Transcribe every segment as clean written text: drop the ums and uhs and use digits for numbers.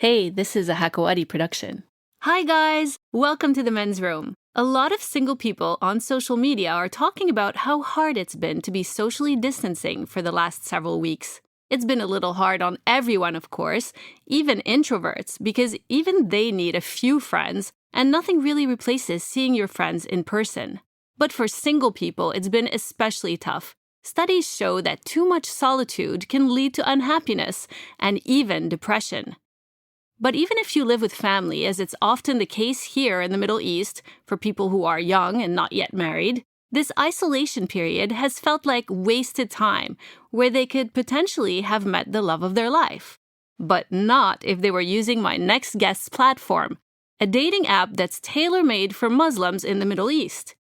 Hey, this is a Hakawati production. Hi guys, welcome to the men's room. A lot of single people on social media are talking about how hard it's been to be socially distancing for the last several weeks. It's been a little hard on everyone, of course, even introverts, because even they need a few friends, and nothing really replaces seeing your friends in person. But for single people, it's been especially tough. Studies show that too much solitude can lead to unhappiness and even depression. But even if you live with family, as it's often the case here in the Middle East for people who are young and not yet married, this isolation period has felt like wasted time where they could potentially have met the love of their life. But not if they were using my next guest's platform, a dating app that's tailor-made for Muslims in the Middle East.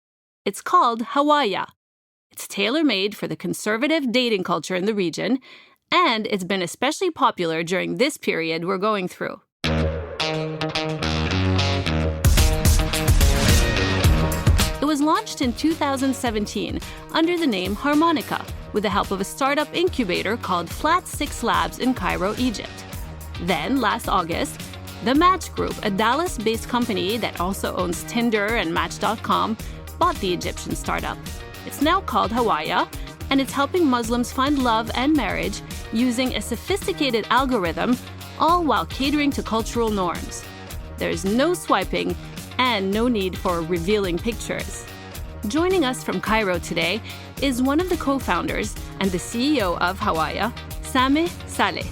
It's called Hawaya. It's tailor-made for the conservative dating culture in the region, and it's been especially popular during this period we're going through. It was launched in 2017 under the name Harmonica, with the help of a startup incubator called Flat 6 Labs in Cairo, Egypt. Then, last August, The Match Group, a Dallas-based company that also owns Tinder and Match.com, bought the Egyptian startup. It's now called Hawaya, and it's helping Muslims find love and marriage using a sophisticated algorithm, all while catering to cultural norms. There's no swiping and no need for revealing pictures. Joining us from Cairo today is one of the co-founders and the CEO of Hawaya, Sameh Saleh.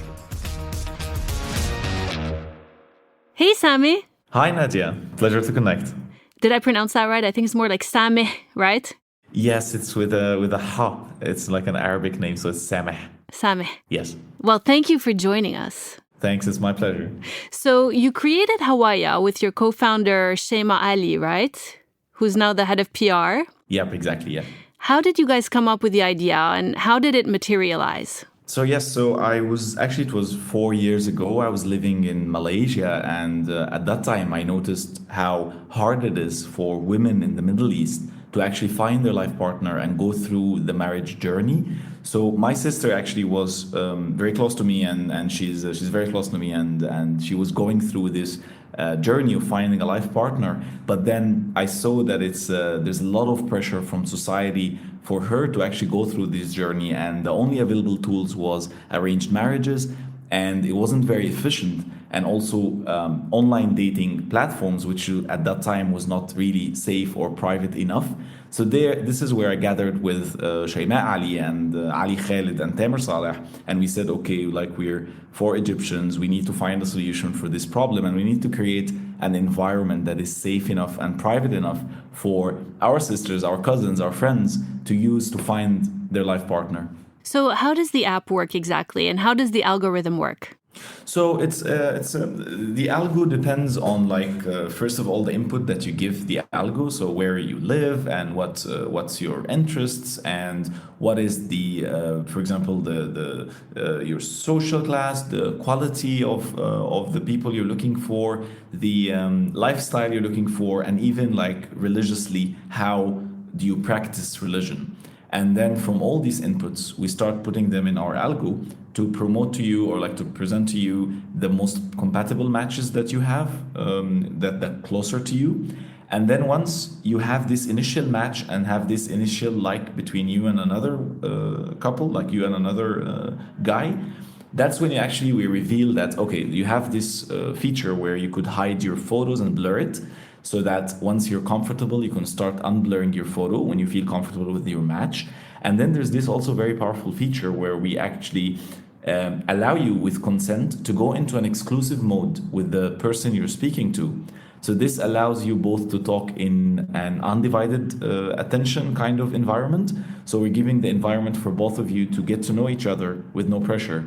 Hey, Sameh. Hi, Nadia. Pleasure to connect. Did I pronounce that right? I think it's more like Sameh, right? Yes, it's with a ha. It's like an Arabic name, so it's Sameh. Sameh. Yes. Well, thank you for joining us. Thanks, it's my pleasure. So you created Hawaya with your co-founder, Shema Ali, right? Who's now the head of PR? Yep, exactly, yeah. How did you guys come up with the idea and how did it materialize? It was 4 years ago. I was living in Malaysia, and at that time I noticed how hard it is for women in the Middle East to actually find their life partner and go through the marriage journey. So my sister actually was very close to me, and she's very close to me, and she was going through this journey of finding a life partner. But then I saw that there's a lot of pressure from society for her to actually go through this journey, and the only available tools was arranged marriages, and it wasn't very efficient. And also online dating platforms, which at that time was not really safe or private enough. So this is where I gathered with Shema Ali and Ali Khalid and Sameh Saleh, and we said, okay, like we're 4 Egyptians, we need to find a solution for this problem, and we need to create an environment that is safe enough and private enough for our sisters, our cousins, our friends to use to find their life partner. So how does the app work exactly, and how does the algorithm work? So the algo depends on first of all the input that you give the algo. So where you live and what's your interests and what is the for example the your social class, the quality of the people you're looking for, the lifestyle you're looking for, and even like religiously, how do you practice religion? And then from all these inputs, we start putting them in our algo to promote to you or like to present to you the most compatible matches that you have that closer to you. And then once you have this initial match and have this initial like between you and another couple, like you and another guy, that's when we reveal that, okay, you have this feature where you could hide your photos and blur it, so that once you're comfortable, you can start unblurring your photo when you feel comfortable with your match. And then there's this also very powerful feature where we actually allow you with consent to go into an exclusive mode with the person you're speaking to. So this allows you both to talk in an undivided attention kind of environment. So we're giving the environment for both of you to get to know each other with no pressure.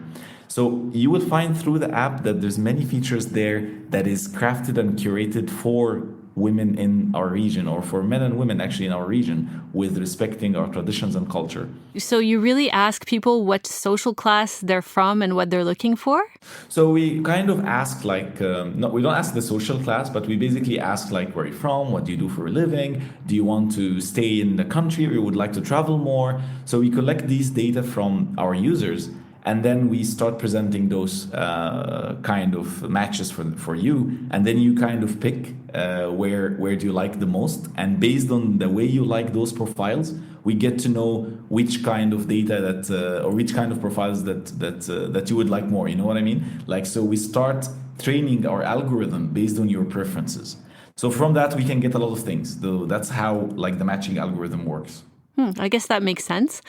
So you will find through the app that there's many features there that is crafted and curated for women in our region, or for men and women actually in our region, with respecting our traditions and culture. So you really ask people what social class they're from and what they're looking for? So we kind of ask no, we don't ask the social class, but we basically ask like, where are you from? What do you do for a living? Do you want to stay in the country or you would like to travel more? So we collect these data from our users. and then we start presenting those kind of matches for you, and then you kind of pick where do you like the most, and based on the way you like those profiles, we get to know which kind of data that or which kind of profiles that you would like more. You know what I mean? Like, so we start training our algorithm based on your preferences. So from that we can get a lot of things. Though that's how like the matching algorithm works. I guess that makes sense.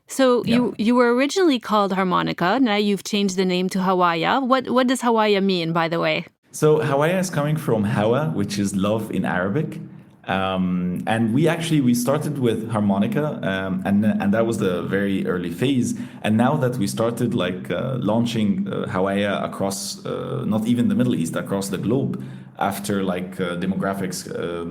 So Yeah. you were originally called Harmonica. Now you've changed the name to Hawaya. What does Hawaya mean, by the way? So Hawaya is coming from Hawa, which is love in Arabic. And we started with harmonica, and that was the very early phase. And now that we started like launching Hawaya across not even the Middle East, across the globe, after like demographics,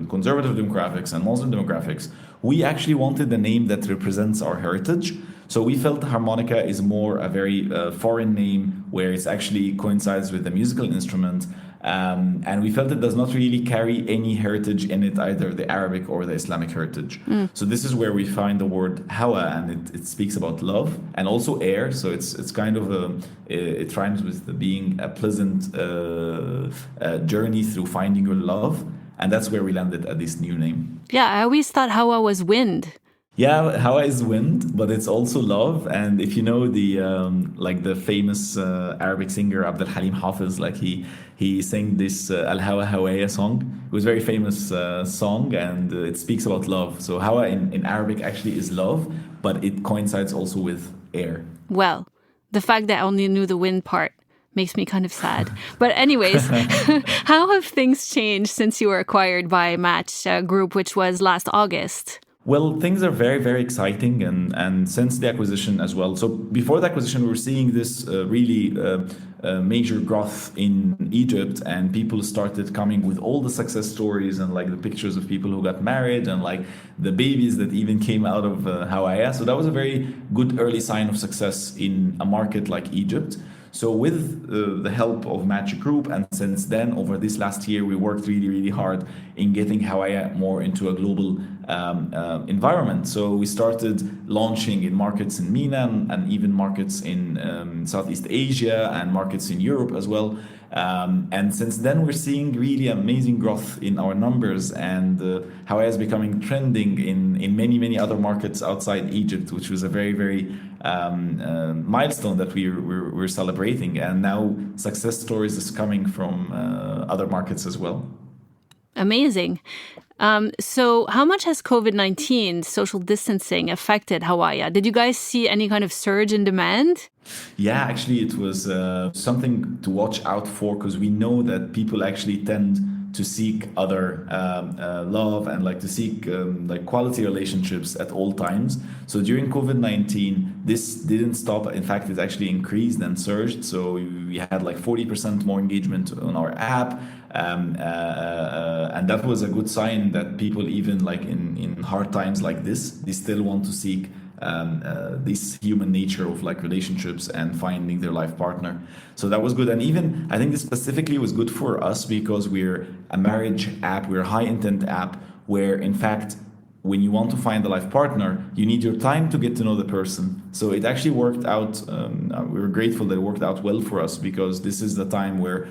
conservative demographics and Muslim demographics, we actually wanted a name that represents our heritage. So we felt harmonica is more a very foreign name where it actually coincides with the musical instrument. And we felt it does not really carry any heritage in it, either the Arabic or the Islamic heritage. So this is where we find the word hawa, and it speaks about love and also air. So it's kind of it rhymes with being a pleasant journey through finding your love, and that's where we landed at this new name. Yeah, I always thought Hawa was wind. Yeah, Hawa is wind, but it's also love. And if you know the like the famous Arabic singer Abdul Halim Hafiz, like he sang this Al Hawa Hawaya song. It was a very famous song, and it speaks about love. So Hawa in Arabic actually is love, but it coincides also with air. Well, the fact that I only knew the wind part makes me kind of sad. But anyways, how have things changed since you were acquired by Match Group, which was last August? Well, things are very, very exciting, and since the acquisition as well. So before the acquisition, we were seeing this really major growth in Egypt, and people started coming with all the success stories and like the pictures of people who got married and like the babies that even came out of Hawaya. So that was a very good early sign of success in a market like Egypt. So with the help of Match Group, and since then, over this last year, we worked really, really hard in getting Hawaya more into a global environment. So we started launching in markets in MENA and even markets in Southeast Asia and markets in Europe as well. And since then, we're seeing really amazing growth in our numbers, and Hawaya is becoming trending in many, many other markets outside Egypt, which was a very, very milestone that we're celebrating. And now success stories is coming from other markets as well. Amazing. So how much has COVID-19, social distancing, affected Hawaya? Did you guys see any kind of surge in demand? Yeah, actually, it was something to watch out for, because we know that people actually tend to seek other love and like to seek like quality relationships at all times. So during COVID-19, this didn't stop. In fact, it actually increased and surged. So we had like 40% more engagement on our app. And that was a good sign that people, even like in hard times like this, they still want to seek this human nature of like relationships and finding their life partner. So that was good. And even I think this specifically was good for us because we're a marriage app, we're a high intent app where in fact when you want to find a life partner, you need your time to get to know the person. So it actually worked out. We were grateful that it worked out well for us, because this is the time where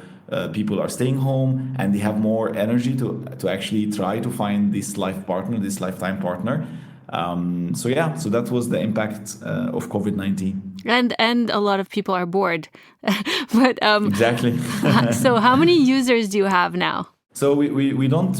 people are staying home and they have more energy to actually try to find this life partner, this lifetime partner. So that was the impact of COVID-19. And a lot of people are bored. But exactly. So how many users do you have now? So we don't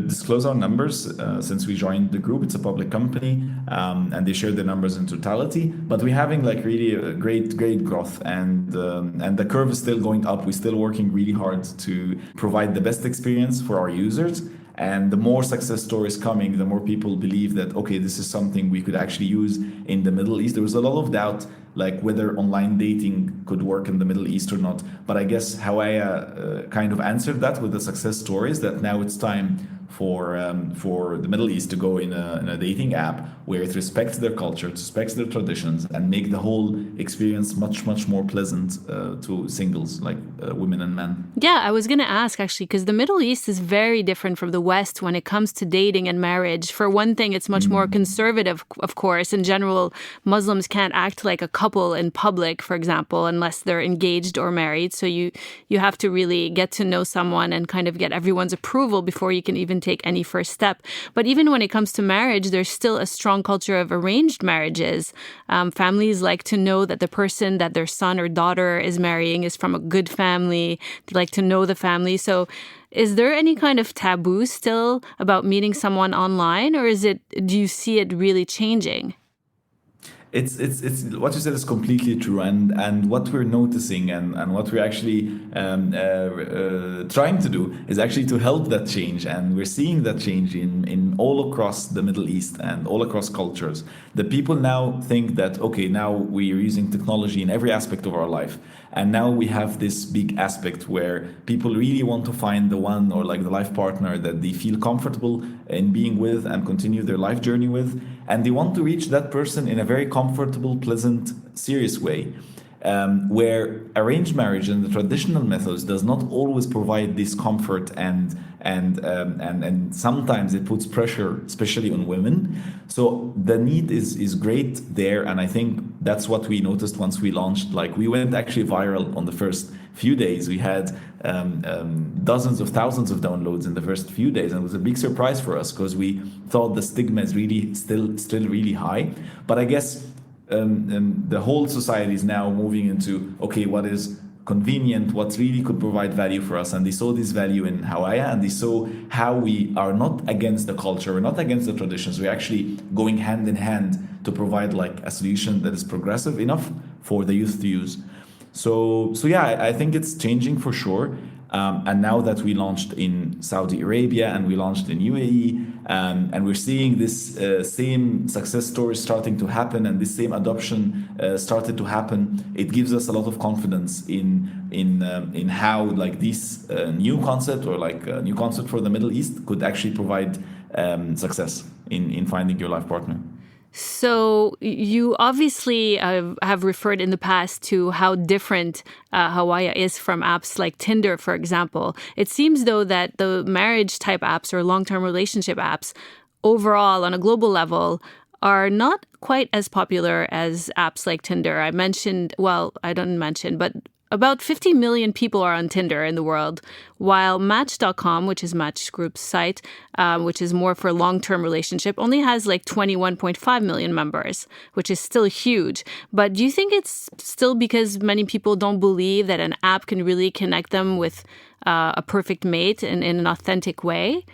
disclose our numbers since we joined the group. It's a public company, and they share the numbers in totality. But we're having like really a great growth, and the curve is still going up. We're still working really hard to provide the best experience for our users. And the more success stories coming, the more people believe that, okay, this is something we could actually use in the Middle East. There was a lot of doubt, like whether online dating could work in the Middle East or not. But I guess Hawaya kind of answered that with the success stories, that now it's time for the Middle East to go in a dating app where it respects their culture, it respects their traditions, and make the whole experience much more pleasant to singles like women and men. Yeah, I was going to ask actually, because the Middle East is very different from the West when it comes to dating and marriage. For one thing, it's much more conservative, of course. In general, Muslims can't act like a couple in public, for example, unless they're engaged or married. So you have to really get to know someone and kind of get everyone's approval before you can even take any first step. But even when it comes to marriage, there's still a strong culture of arranged marriages. Families like to know that the person that their son or daughter is marrying is from a good family. They like to know the family. So is there any kind of taboo still about meeting someone online, or do you see it really changing? It's what you said is completely true, and what we're noticing and what we're actually trying to do is actually to help that change, and we're seeing that change in all across the Middle East and all across cultures. The people now think that okay, now we're using technology in every aspect of our life, and now we have this big aspect where people really want to find the one or like the life partner that they feel comfortable in being with and continue their life journey with, and they want to reach that person in a very comfortable, pleasant, serious way. Where arranged marriage and the traditional methods does not always provide this comfort, and sometimes it puts pressure, especially on women. So the need is great there, and I think that's what we noticed once we launched. Like we went actually viral on the first few days. We had dozens of thousands of downloads in the first few days, and it was a big surprise for us because we thought the stigma is really still really high. But I guess the whole society is now moving into okay, what is convenient, what really could provide value for us, and they saw this value in Hawaya, and they saw how we are not against the culture, we're not against the traditions, we're actually going hand in hand to provide like a solution that is progressive enough for the youth to use. So yeah, I think it's changing for sure. And now that we launched in Saudi Arabia and we launched in UAE, and we're seeing this same success stories starting to happen, and this same adoption started to happen, it gives us a lot of confidence in how like this new concept or like a new concept for the Middle East could actually provide success in finding your life partner. So you obviously have referred in the past to how different Hawaya is from apps like Tinder, for example. It seems, though, that the marriage type apps or long-term relationship apps overall on a global level are not quite as popular as apps like Tinder. I didn't mention, but about 50 million people are on Tinder in the world, while Match.com, which is Match Group's site, which is more for long-term relationship, only has like 21.5 million members, which is still huge. But do you think it's still because many people don't believe that an app can really connect them with a perfect mate in an authentic way?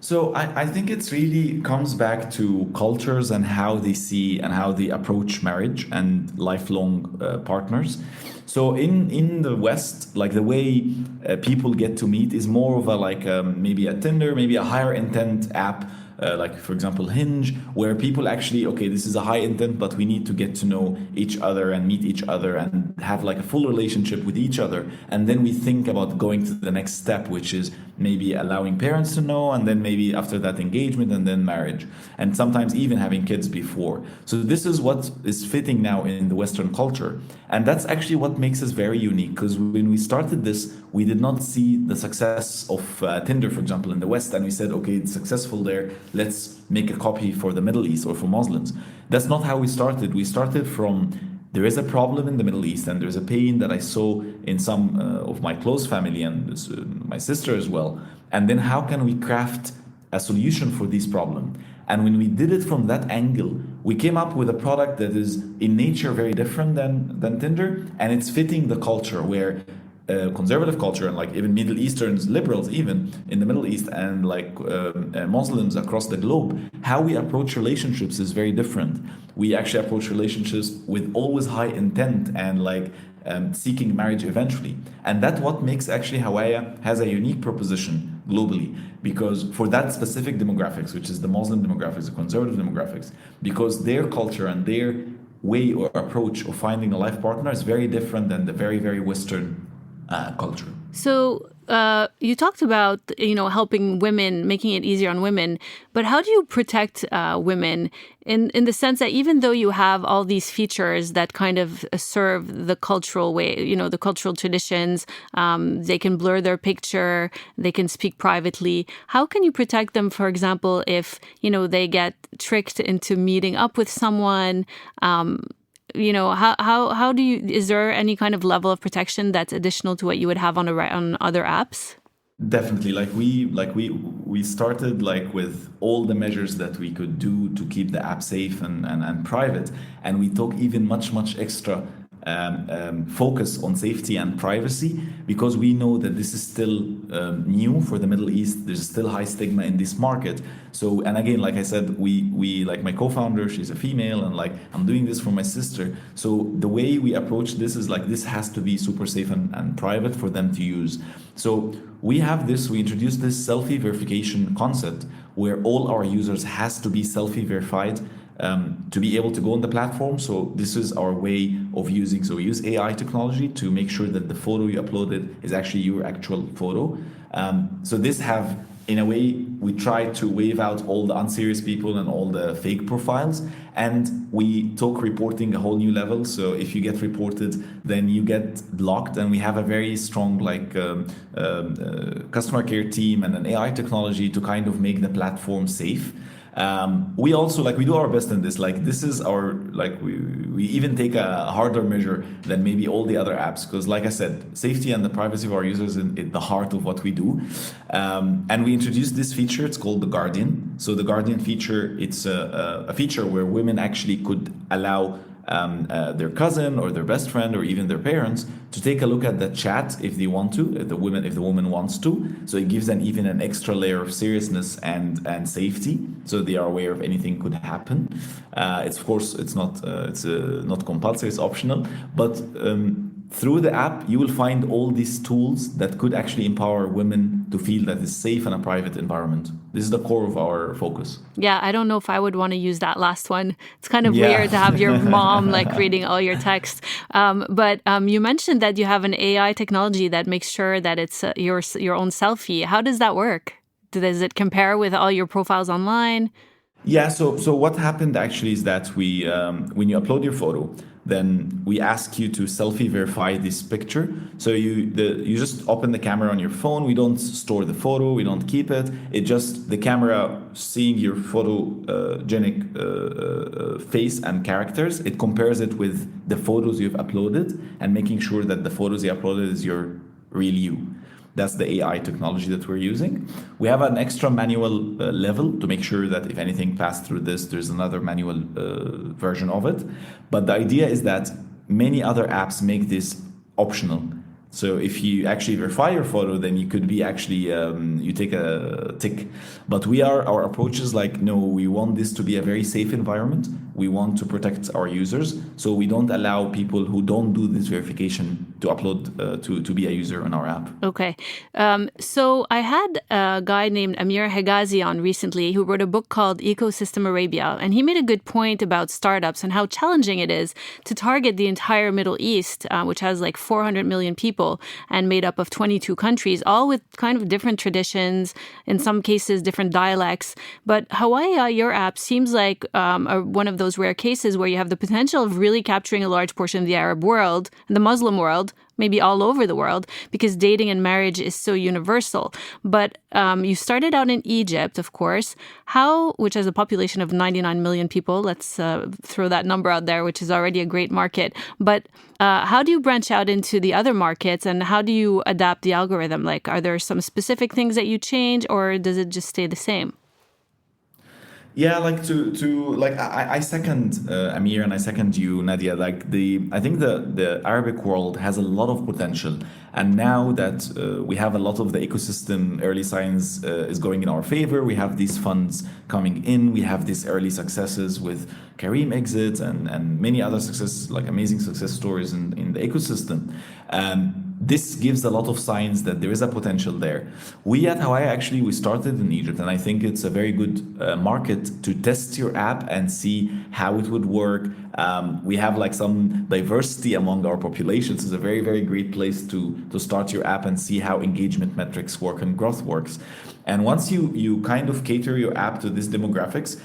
So I think it's really comes back to cultures and how they see and how they approach marriage and lifelong partners. So in the West, like the way people get to meet is more of a like maybe a Tinder, maybe a higher intent app. Like for example Hinge, where people actually okay, this is a high intent, but we need to get to know each other and meet each other and have like a full relationship with each other, and then we think about going to the next step, which is maybe allowing parents to know, and then maybe after that engagement, and then marriage, and sometimes even having kids before. So this is what is fitting now in the Western culture, and that's actually what makes us very unique, because when we started this, we did not see the success of Tinder, for example, in the West, and we said, okay, it's successful there, let's make a copy for the Middle East or for Muslims. That's not how we started. We started from there is a problem in the Middle East, and there's a pain that I saw in some of my close family and my sister as well. And then how can we craft a solution for this problem? And when we did it from that angle, we came up with a product that is in nature very different than Tinder, and it's fitting the culture where conservative culture and like even Middle Easterns, liberals even in the Middle East, and like Muslims across the globe, how we approach relationships is very different. We actually approach relationships with always high intent and like seeking marriage eventually. And that's what makes actually Hawaya has a unique proposition globally, because for that specific demographics, which is the Muslim demographics, the conservative demographics, because their culture and their way or approach of finding a life partner is very different than the very, very Western culture. So you talked about, helping women, making it easier on women, but how do you protect women in the sense that even though you have all these features that kind of serve the cultural way, the cultural traditions, they can blur their picture, they can speak privately. How can you protect them, for example, if, they get tricked into meeting up with someone? How do you, is there any kind of level of protection that's additional to what you would have on other apps? Definitely, we started like with all the measures that we could do to keep the app safe and private, and we took even much extra focus on safety and privacy, because we know that this is still new for the Middle East. There's still high stigma in this market. So, and again, like I said, we like my co-founder, she's a female, and like I'm doing this for my sister. So the way we approach this is like this has to be super safe and private for them to use. So we introduced this selfie verification concept where all our users has to be selfie verified to be able to go on the platform. So this is our way of using. So we use AI technology to make sure that the photo you uploaded is actually your actual photo. So this have, in a way, we try to wave out all the unserious people and all the fake profiles, and we took reporting a whole new level. So if you get reported, then you get blocked, and we have a very strong customer care team and an AI technology to kind of make the platform safe. We also we do our best in this. This is our we even take a harder measure than maybe all the other apps, because like I said, safety and the privacy of our users is at the heart of what we do. And we introduced this feature. It's called the Guardian. So the Guardian feature, it's a feature where women actually could allow their cousin or their best friend or even their parents to take a look at the chat if they want to, if the woman wants to. So it gives them even an extra layer of seriousness and safety, so they are aware of anything could happen. It's of course it's not compulsory, it's optional, but through the app, you will find all these tools that could actually empower women to feel that it's safe in a private environment. This is the core of our focus. Yeah, I don't know if I would want to use that last one. It's kind of weird to have your mom reading all your text. But you mentioned that you have an AI technology that makes sure that it's your own selfie. How does that work? Does it compare with all your profiles online? Yeah, so what happened actually is that we, when you upload your photo, then we ask you to selfie verify this picture. So you just open the camera on your phone. We don't store the photo. We don't keep it. It just, the camera seeing your photogenic face and characters, it compares it with the photos you've uploaded and making sure that the photos you uploaded is your real you. That's the AI technology that we're using. We have an extra manual level to make sure that if anything passed through this, there's another manual version of it. But the idea is that many other apps make this optional. So if you actually verify your photo, then you could be actually, you take a tick. But our approach is no, we want this to be a very safe environment. We want to protect our users. So we don't allow people who don't do this verification to upload, to be a user on our app. Okay. So I had a guy named Amir Hegazi on recently who wrote a book called Ecosystem Arabia. And he made a good point about startups and how challenging it is to target the entire Middle East, which has 400 million people and made up of 22 countries, all with kind of different traditions, in some cases different dialects. But Hawaya, your app, seems like one of those rare cases where you have the potential of really capturing a large portion of the Arab world, the Muslim world, maybe all over the world, because dating and marriage is so universal. But you started out in Egypt, of course, which has a population of 99 million people. Let's throw that number out there, which is already a great market. But how do you branch out into the other markets, and how do you adapt the algorithm? Are there some specific things that you change, or does it just stay the same? Yeah, I second Amir, and I second you, Nadia. I think the Arabic world has a lot of potential, and now that we have a lot of the ecosystem, early signs is going in our favor. We have these funds coming in. We have these early successes with Kareem exits and many other successes, amazing success stories in the ecosystem. this gives a lot of signs that there is a potential there. We at Hawaya actually we started in Egypt, and I think it's a very good market to test your app and see how it would work. We have like some diversity among our populations. It's a very, very great place to start your app and see how engagement metrics work and growth works. And once you kind of cater your app to these demographics,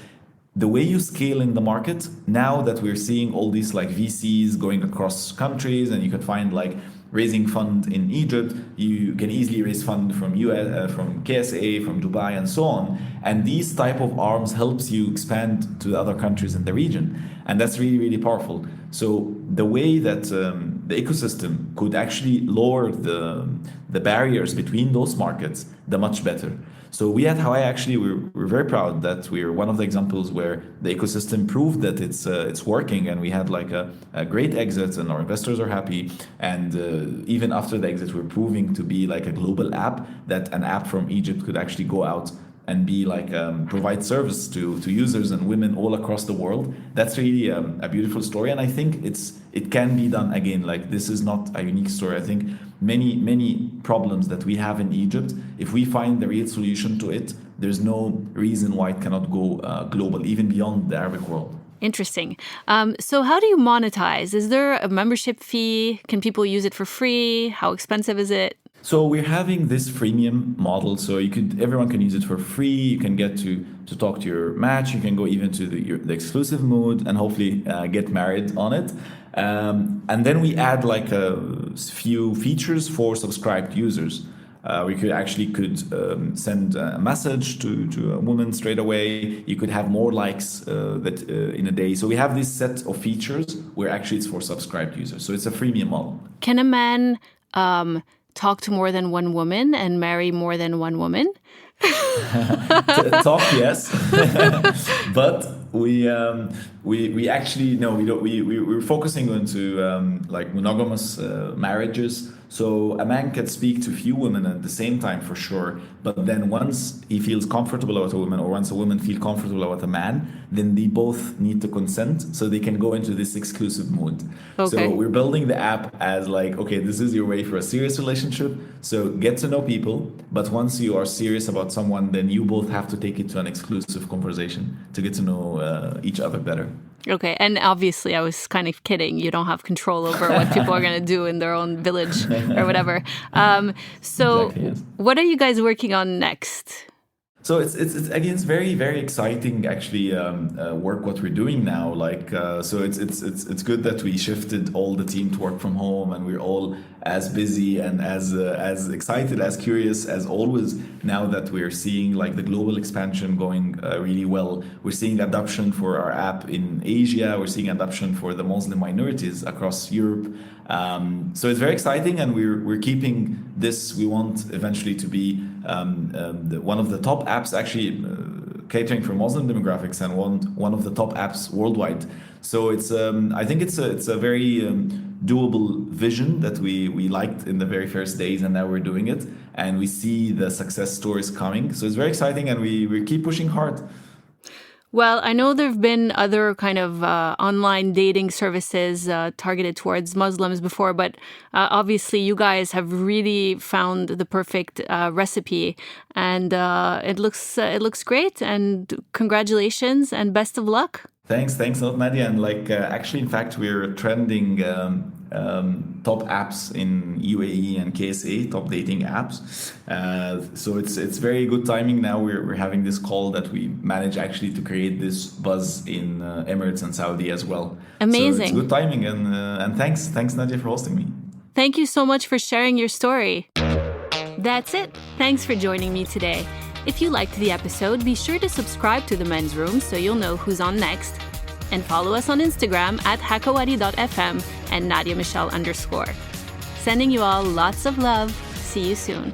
the way you scale in the market, now that we're seeing all these like VCs going across countries, and you could find like raising fund in Egypt, you can easily raise fund from US, from KSA, from Dubai, and so on. And these type of arms helps you expand to the other countries in the region, and that's really, really powerful. So the way that the ecosystem could actually lower the barriers between those markets, the much better. So we at Hawaya actually we're very proud that we're one of the examples where the ecosystem proved that it's working, and we had like a great exit, and our investors are happy. And even after the exit, we're proving to be like a global app, that an app from Egypt could actually go out and be like provide service to users and women all across the world. That's really a beautiful story, and I think it can be done again. Like, this is not a unique story. I think many problems that we have in Egypt, if we find the real solution to it, there's no reason why it cannot go global, even beyond the Arabic world. Interesting. So how do you monetize? Is there a membership fee? Can people use it for free? How expensive is it? So we're having this freemium model. So everyone can use it for free. You can get to talk to your match. You can go even to the exclusive mode, and hopefully get married on it. And then we add like a few features for subscribed users. We could send a message to a woman straight away. You could have more likes in a day. So we have this set of features where actually it's for subscribed users. So it's a freemium model. Can a man talk to more than one woman and marry more than one woman? Talk, yes. But we actually no, we don't. We're focusing onto like monogamous marriages. So a man can speak to few women at the same time, for sure. But then once he feels comfortable with a woman, or once a woman feels comfortable with a man, then they both need to consent, so they can go into this exclusive mode. Okay. So we're building the app as like, okay, this is your way for a serious relationship. So get to know people, but once you are serious about someone, then you both have to take it to an exclusive conversation to get to know each other better. Okay, and obviously I was kind of kidding. You don't have control over what people are going to do in their own village or whatever. So exactly, yes. What are you guys working on next? So it's again, it's very, very exciting actually work what we're doing now. Like so it's good that we shifted all the team to work from home, and we're all as busy and as excited, as curious as always. Now that we're seeing like the global expansion going really well, we're seeing adoption for our app in Asia. We're seeing adoption for the Muslim minorities across Europe. So it's very exciting, and we're keeping this. We want eventually to be one of the top apps actually catering for Muslim demographics, and one of the top apps worldwide. So it's I think it's a very doable vision that we liked in the very first days, and now we're doing it, and we see the success stories coming. So it's very exciting, and we keep pushing hard. Well, I know there have been other kind of online dating services targeted towards Muslims before, but obviously you guys have really found the perfect recipe, and it looks great. And congratulations and best of luck. Thanks a lot, Nadia. And like actually, in fact, we're trending top apps in UAE and KSA, top dating apps. So it's very good timing now. We're having this call that we manage actually to create this buzz in Emirates and Saudi as well. Amazing. So it's good timing, and thanks Nadia for hosting me. Thank you so much for sharing your story. That's it. Thanks for joining me today. If you liked the episode, be sure to subscribe to The Men's Room so you'll know who's on next. And follow us on Instagram at hakawari.fm and Nadia Michelle _. Sending you all lots of love. See you soon.